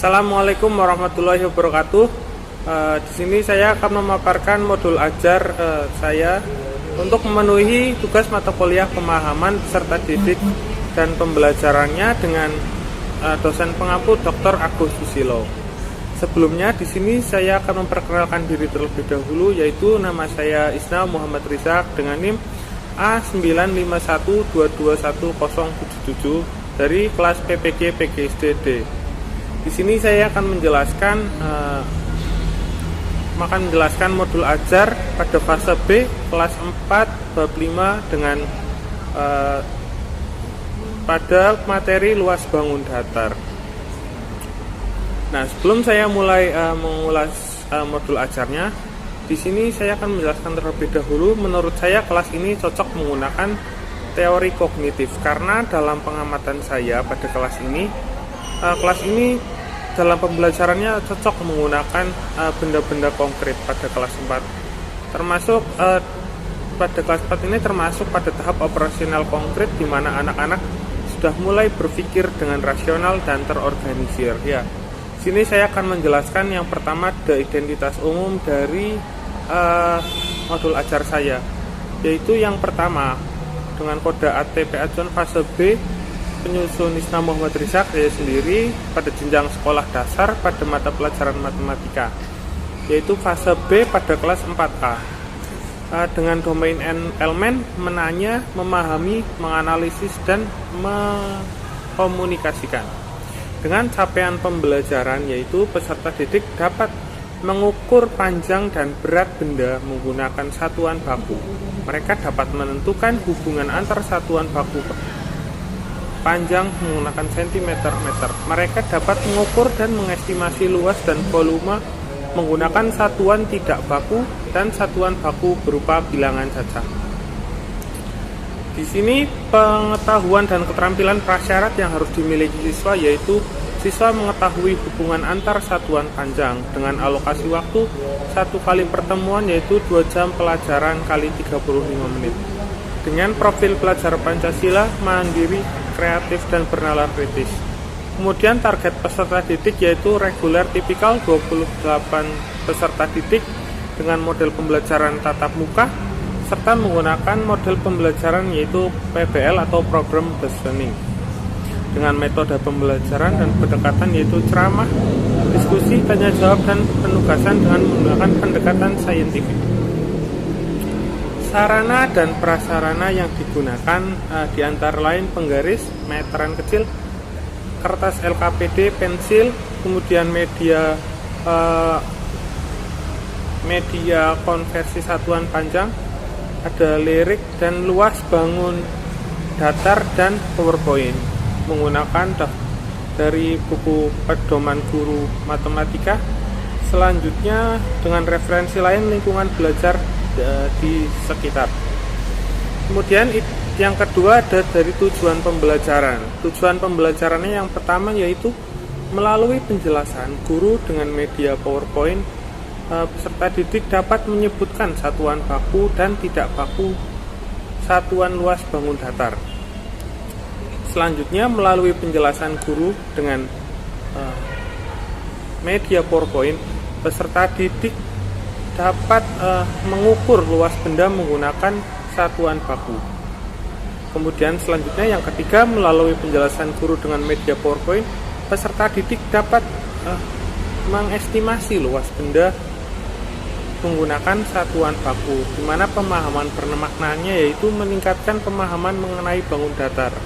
Assalamualaikum warahmatullahi wabarakatuh. Di sini saya akan memaparkan modul ajar saya untuk memenuhi tugas mata kuliah pemahaman peserta didik dan pembelajarannya dengan dosen pengampu Dr. Agus Susilo. Sebelumnya di sini saya akan memperkenalkan diri terlebih dahulu, yaitu nama saya Isna Muhammad Rizak dengan NIM A951221077 dari kelas PPG PGSD. Di sini saya akan menjelaskan modul ajar pada fase B kelas 4 bab 5 dengan pada materi luas bangun datar. Nah, sebelum saya mulai mengulas modul ajarnya, di sini saya akan menjelaskan terlebih dahulu. Menurut saya kelas ini cocok menggunakan teori kognitif karena dalam pengamatan saya pada kelas ini dalam pembelajarannya cocok menggunakan benda-benda konkret pada kelas 4. Termasuk pada kelas 4 ini termasuk pada tahap operasional konkret di mana anak-anak sudah mulai berpikir dengan rasional dan terorganisir. Ya, sini saya akan menjelaskan yang pertama ada identitas umum dari modul ajar saya, yaitu yang pertama dengan kode ATP acuan fase B penyusun Isna Muhammad Rizak saya sendiri pada jenjang sekolah dasar pada mata pelajaran matematika, yaitu fase B pada kelas 4A dengan domain elemen menanya, memahami, menganalisis, dan mengkomunikasikan. Dengan capaian pembelajaran yaitu peserta didik dapat mengukur panjang dan berat benda menggunakan satuan baku. Mereka dapat menentukan hubungan antar satuan baku panjang menggunakan cm/meter. Mereka dapat mengukur dan mengestimasi luas dan volume menggunakan satuan tidak baku dan satuan baku berupa bilangan cacah. Di sini pengetahuan dan keterampilan prasyarat yang harus dimiliki siswa yaitu siswa mengetahui hubungan antar satuan panjang dengan alokasi waktu 1 kali pertemuan yaitu 2 jam pelajaran kali 35 menit. Dengan profil pelajar Pancasila, mandiri, kreatif, dan bernalar kritis. Kemudian target peserta didik yaitu reguler tipikal 28 peserta didik dengan model pembelajaran tatap muka serta menggunakan model pembelajaran yaitu PBL atau Program Based Learning dengan metode pembelajaran dan pendekatan yaitu ceramah, diskusi, tanya jawab, dan penugasan dengan menggunakan pendekatan saintifik. Sarana dan prasarana yang digunakan diantara lain penggaris, meteran kecil, kertas LKPD, pensil, kemudian media konversi satuan panjang, ada lirik dan luas bangun datar dan PowerPoint menggunakan dari buku pedoman guru matematika. Selanjutnya dengan referensi lain lingkungan belajar di sekitar. Kemudian yang kedua ada dari tujuan pembelajaran. Tujuan pembelajarannya yang pertama yaitu melalui penjelasan guru dengan media PowerPoint, peserta didik dapat menyebutkan satuan baku dan tidak baku satuan luas bangun datar. Selanjutnya melalui penjelasan guru dengan media PowerPoint, peserta didik dapat mengukur luas benda menggunakan satuan baku. Kemudian selanjutnya yang ketiga melalui penjelasan guru dengan media PowerPoint, peserta didik dapat mengestimasi luas benda menggunakan satuan baku, di mana pemahaman bermaknanya yaitu meningkatkan pemahaman mengenai bangun datar.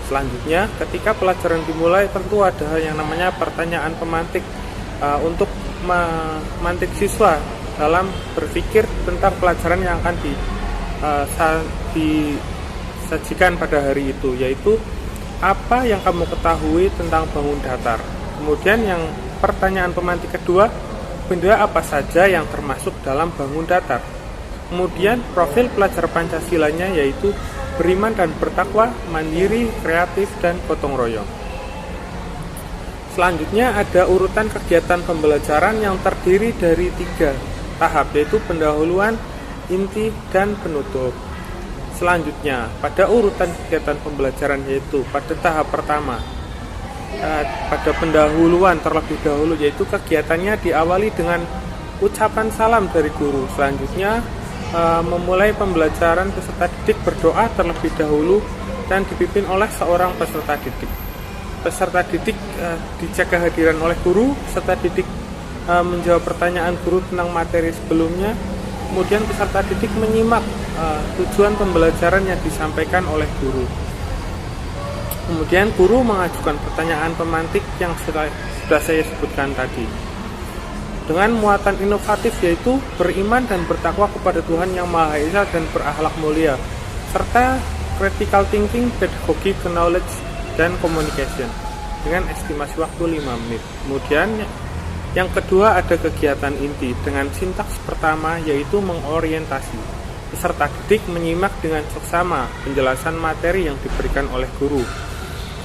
Selanjutnya ketika pelajaran dimulai tentu ada yang namanya pertanyaan pemantik untuk memantik siswa dalam berpikir tentang pelajaran yang akan disajikan pada hari itu, yaitu apa yang kamu ketahui tentang bangun datar. Kemudian yang pertanyaan pemantik kedua, benda apa saja yang termasuk dalam bangun datar. Kemudian profil pelajar Pancasilanya yaitu beriman dan bertakwa, mandiri, kreatif, dan gotong royong. Selanjutnya ada urutan kegiatan pembelajaran yang terdiri dari 3 tahap, yaitu pendahuluan, inti, dan penutup. Selanjutnya pada urutan kegiatan pembelajaran yaitu pada tahap pertama pada pendahuluan terlebih dahulu, yaitu kegiatannya diawali dengan ucapan salam dari guru. Selanjutnya memulai pembelajaran, peserta didik berdoa terlebih dahulu dan dipimpin oleh seorang peserta didik. Peserta didik dicek kehadiran oleh guru, peserta didik menjawab pertanyaan guru tentang materi sebelumnya. Kemudian peserta didik menyimak tujuan pembelajaran yang disampaikan oleh guru. Kemudian guru mengajukan pertanyaan pemantik yang sudah saya sebutkan tadi. Dengan muatan inovatif, yaitu beriman dan bertakwa kepada Tuhan Yang Maha Esa dan berakhlak mulia, serta critical thinking, pedagogi, knowledge, dan communication dengan estimasi waktu 5 menit. Kemudian yang kedua ada kegiatan inti dengan sintaks pertama, yaitu mengorientasi. Peserta didik menyimak dengan seksama penjelasan materi yang diberikan oleh guru.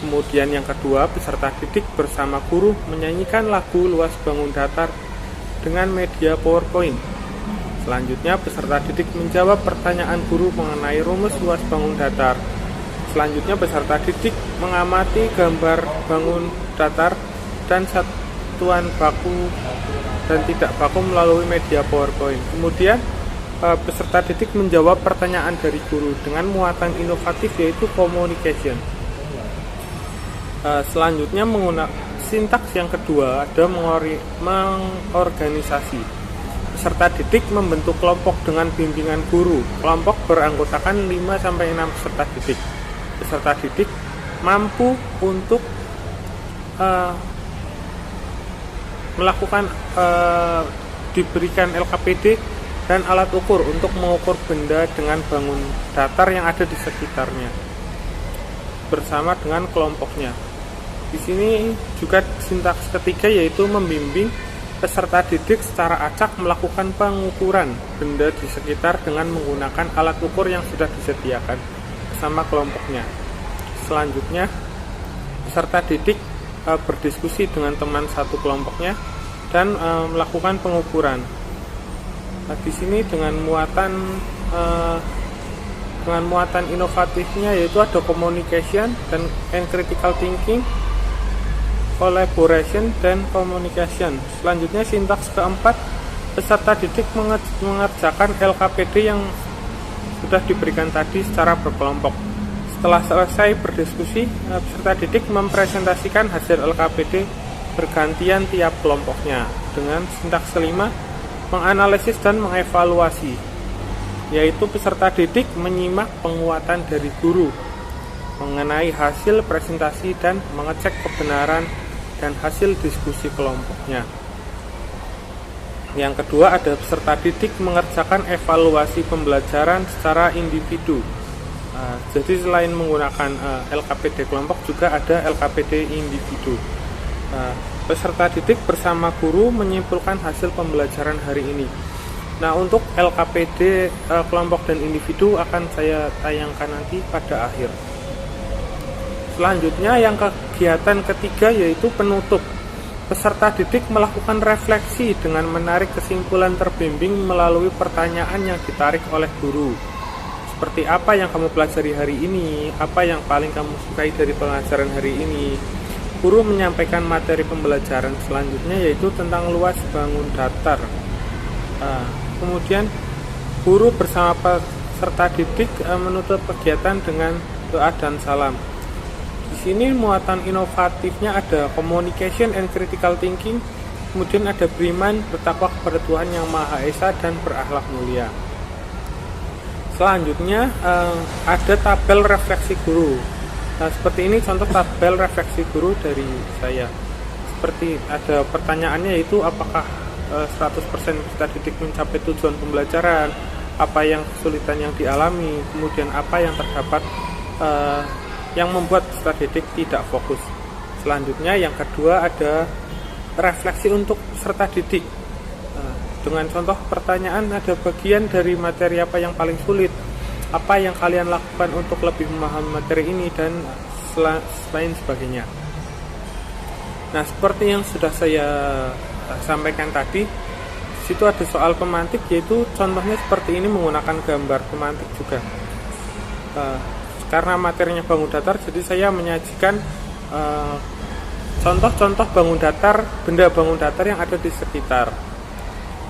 Kemudian yang kedua, peserta didik bersama guru menyanyikan lagu Luas Bangun Datar dengan media PowerPoint. Selanjutnya, peserta didik menjawab pertanyaan guru mengenai rumus luas bangun datar. Selanjutnya, peserta didik mengamati gambar bangun datar dan satuan baku dan tidak baku melalui media PowerPoint. Kemudian, peserta didik menjawab pertanyaan dari guru dengan muatan inovatif, yaitu communication. Selanjutnya, menggunakan sintaks yang kedua ada mengorganisasi. Peserta didik membentuk kelompok dengan bimbingan guru. Kelompok beranggotakan 5-6 peserta didik. Peserta didik mampu untuk melakukan diberikan LKPD dan alat ukur untuk mengukur benda dengan bangun datar yang ada di sekitarnya bersama dengan kelompoknya. Di sini juga sintaks ketiga, yaitu membimbing peserta didik secara acak melakukan pengukuran benda di sekitar dengan menggunakan alat ukur yang sudah disediakan bersama kelompoknya. Selanjutnya, peserta didik berdiskusi dengan teman satu kelompoknya dan melakukan pengukuran. Di sini dengan muatan inovatifnya, yaitu ada communication dan critical thinking, collaboration, dan communication. Selanjutnya sintaks keempat, peserta didik mengerjakan LKPD yang sudah diberikan tadi secara berkelompok. Setelah selesai berdiskusi, peserta didik mempresentasikan hasil LKPD bergantian tiap kelompoknya. Dengan sintaks kelima, menganalisis dan mengevaluasi, yaitu peserta didik menyimak penguatan dari guru mengenai hasil presentasi dan mengecek kebenaran dan hasil diskusi kelompoknya. Yang kedua ada peserta didik mengerjakan evaluasi pembelajaran secara individu. Jadi selain menggunakan LKPD kelompok, juga ada LKPD individu. Peserta didik bersama guru menyimpulkan hasil pembelajaran hari ini. Nah, untuk LKPD kelompok dan individu akan saya tayangkan nanti pada akhir. Selanjutnya yang kegiatan ketiga, yaitu penutup. Peserta didik melakukan refleksi dengan menarik kesimpulan terbimbing melalui pertanyaan yang ditarik oleh guru. Seperti apa yang kamu pelajari hari ini? Apa yang paling kamu sukai dari pelajaran hari ini? Guru menyampaikan materi pembelajaran selanjutnya, yaitu tentang luas bangun datar. Kemudian guru bersama peserta didik menutup kegiatan dengan doa dan salam. Di sini muatan inovatifnya ada communication and critical thinking, kemudian ada beriman, bertakwa kepada Tuhan Yang Maha Esa, dan berakhlak mulia. Selanjutnya ada tabel refleksi guru. Nah, seperti ini contoh tabel refleksi guru dari saya. Seperti ada pertanyaannya, yaitu apakah 100% peserta didik mencapai tujuan pembelajaran, apa yang kesulitan yang dialami, kemudian apa yang terdapat yang membuat peserta didik tidak fokus. Selanjutnya yang kedua ada refleksi untuk peserta didik. Dengan contoh pertanyaan, ada bagian dari materi apa yang paling sulit, apa yang kalian lakukan untuk lebih memahami materi ini, dan lain sebagainya. Nah, seperti yang sudah saya sampaikan tadi, situ ada soal pemantik, yaitu contohnya seperti ini menggunakan gambar pemantik juga. Karena materinya bangun datar, jadi saya menyajikan contoh-contoh bangun datar, benda bangun datar yang ada di sekitar.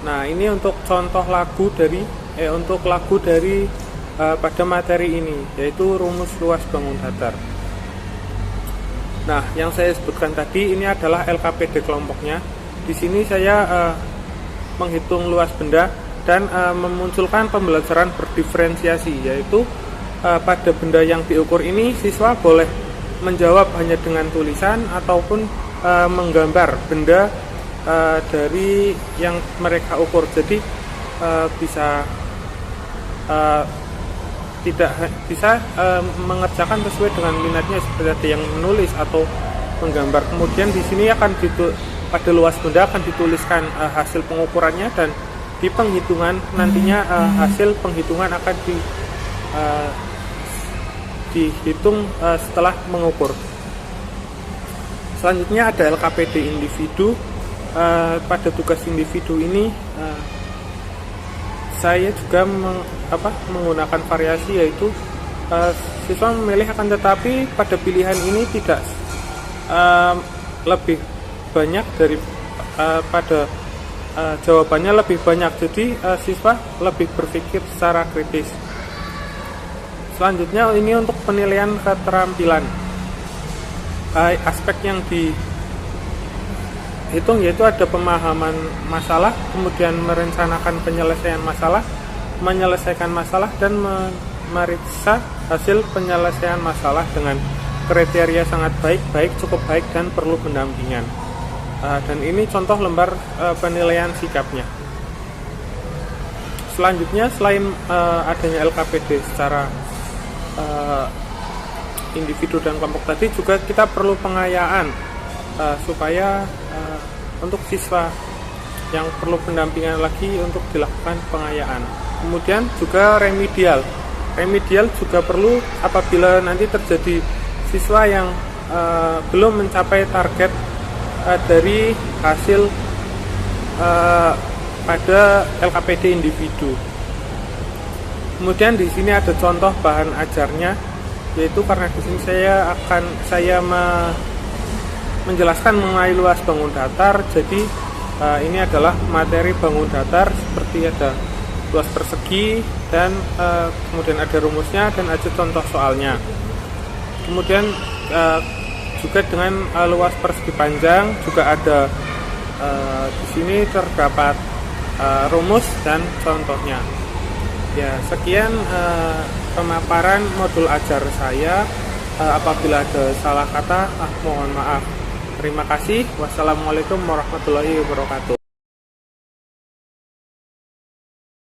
Nah, ini untuk contoh lagu dari pada materi ini, yaitu rumus luas bangun datar. Nah, yang saya sebutkan tadi ini adalah LKPD kelompoknya. Di sini saya menghitung luas benda dan memunculkan pembelajaran berdiferensiasi, yaitu pada benda yang diukur ini siswa boleh menjawab hanya dengan tulisan ataupun menggambar benda dari yang mereka ukur. Jadi bisa mengerjakan sesuai dengan minatnya, seperti ada yang menulis atau menggambar. Kemudian di sini pada luas benda akan dituliskan hasil pengukurannya, dan di penghitungan nantinya hasil penghitungan akan dihitung setelah mengukur. Selanjutnya ada LKPD individu. Pada tugas individu ini saya juga menggunakan variasi, yaitu siswa memilih, akan tetapi pada pilihan ini tidak lebih banyak dari pada jawabannya lebih banyak, jadi siswa lebih berpikir secara kritis. Selanjutnya ini untuk penilaian keterampilan. Aspek yang dihitung yaitu ada pemahaman masalah, kemudian merencanakan penyelesaian masalah, menyelesaikan masalah, dan memeriksa hasil penyelesaian masalah dengan kriteria sangat baik, cukup baik, dan perlu pendampingan. Dan ini contoh lembar penilaian sikapnya. Selanjutnya, selain adanya LKPD secara individu dan kelompok tadi, juga kita perlu pengayaan supaya untuk siswa yang perlu pendampingan lagi untuk dilakukan pengayaan. Kemudian juga remedial juga perlu apabila nanti terjadi siswa yang belum mencapai target dari hasil pada LKPD individu. Kemudian di sini ada contoh bahan ajarnya, yaitu karena di sini saya menjelaskan mengenai luas bangun datar. Jadi ini adalah materi bangun datar, seperti ada luas persegi dan kemudian ada rumusnya dan ada contoh soalnya. Kemudian juga dengan luas persegi panjang juga ada di sini terdapat rumus dan contohnya. Ya, sekian pemaparan modul ajar saya. Apabila ada salah kata, mohon maaf. Terima kasih. Wassalamualaikum warahmatullahi wabarakatuh.